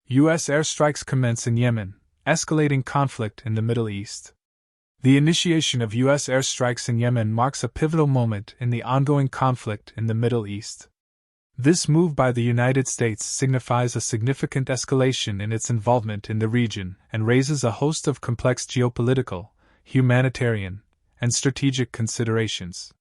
U.S. airstrikes commence in Yemen, escalating conflict in the Middle East. The initiation of U.S. airstrikes in Yemen marks a pivotal moment in the ongoing conflict in the Middle East. This move by the United States signifies a significant escalation in its involvement in the region and raises a host of complex geopolitical, humanitarian, and strategic considerations.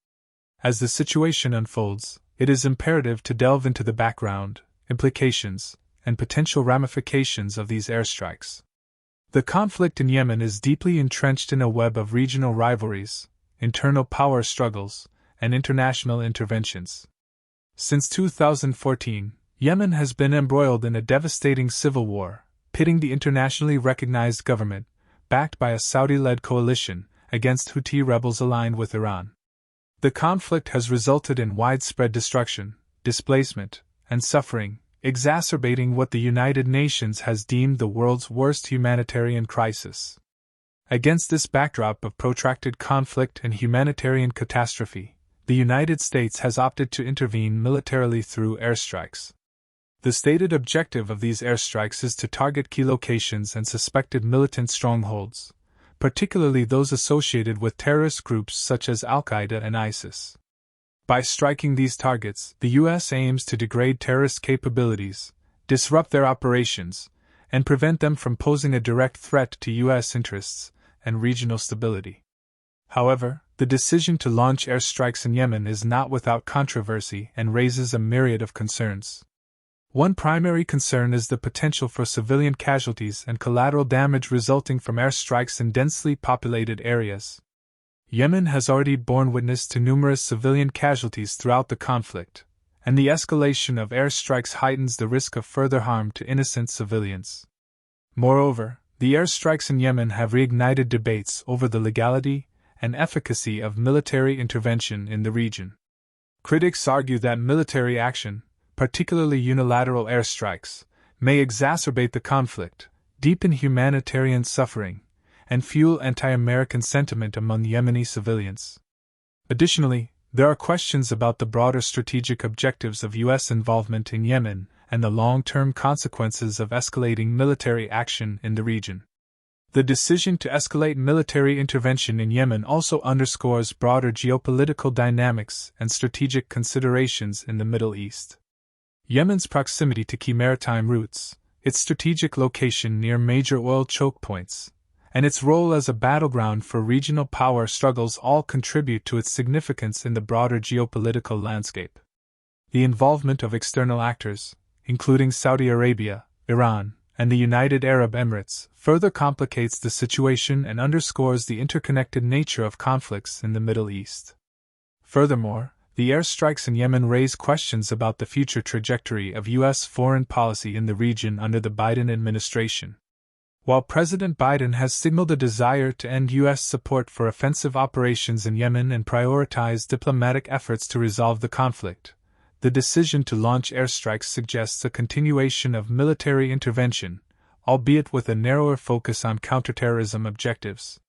As the situation unfolds, it is imperative to delve into the background, implications, and potential ramifications of these airstrikes. The conflict in Yemen is deeply entrenched in a web of regional rivalries, internal power struggles, and international interventions. Since 2014, Yemen has been embroiled in a devastating civil war, pitting the internationally recognized government, backed by a Saudi-led coalition, against Houthi rebels aligned with Iran. The conflict has resulted in widespread destruction, displacement, and suffering, exacerbating what the United Nations has deemed the world's worst humanitarian crisis. Against this backdrop of protracted conflict and humanitarian catastrophe, the United States has opted to intervene militarily through airstrikes. The stated objective of these airstrikes is to target key locations and suspected militant strongholds, particularly those associated with terrorist groups such as Al-Qaeda and ISIS. By striking these targets, the U.S. aims to degrade terrorist capabilities, disrupt their operations, and prevent them from posing a direct threat to U.S. interests and regional stability. However, the decision to launch airstrikes in Yemen is not without controversy and raises a myriad of concerns. One primary concern is the potential for civilian casualties and collateral damage resulting from airstrikes in densely populated areas. Yemen has already borne witness to numerous civilian casualties throughout the conflict, and the escalation of airstrikes heightens the risk of further harm to innocent civilians. Moreover, the airstrikes in Yemen have reignited debates over the legality and efficacy of military intervention in the region. Critics argue that military action, particularly unilateral airstrikes, may exacerbate the conflict, deepen humanitarian suffering, and fuel anti-American sentiment among Yemeni civilians. Additionally, there are questions about the broader strategic objectives of U.S. involvement in Yemen and the long-term consequences of escalating military action in the region. The decision to escalate military intervention in Yemen also underscores broader geopolitical dynamics and strategic considerations in the Middle East. Yemen's proximity to key maritime routes, its strategic location near major oil choke points, and its role as a battleground for regional power struggles all contribute to its significance in the broader geopolitical landscape. The involvement of external actors, including Saudi Arabia, Iran, and the United Arab Emirates, further complicates the situation and underscores the interconnected nature of conflicts in the Middle East. Furthermore, the airstrikes in Yemen raise questions about the future trajectory of U.S. foreign policy in the region under the Biden administration. While President Biden has signaled a desire to end U.S. support for offensive operations in Yemen and prioritize diplomatic efforts to resolve the conflict, the decision to launch airstrikes suggests a continuation of military intervention, albeit with a narrower focus on counterterrorism objectives.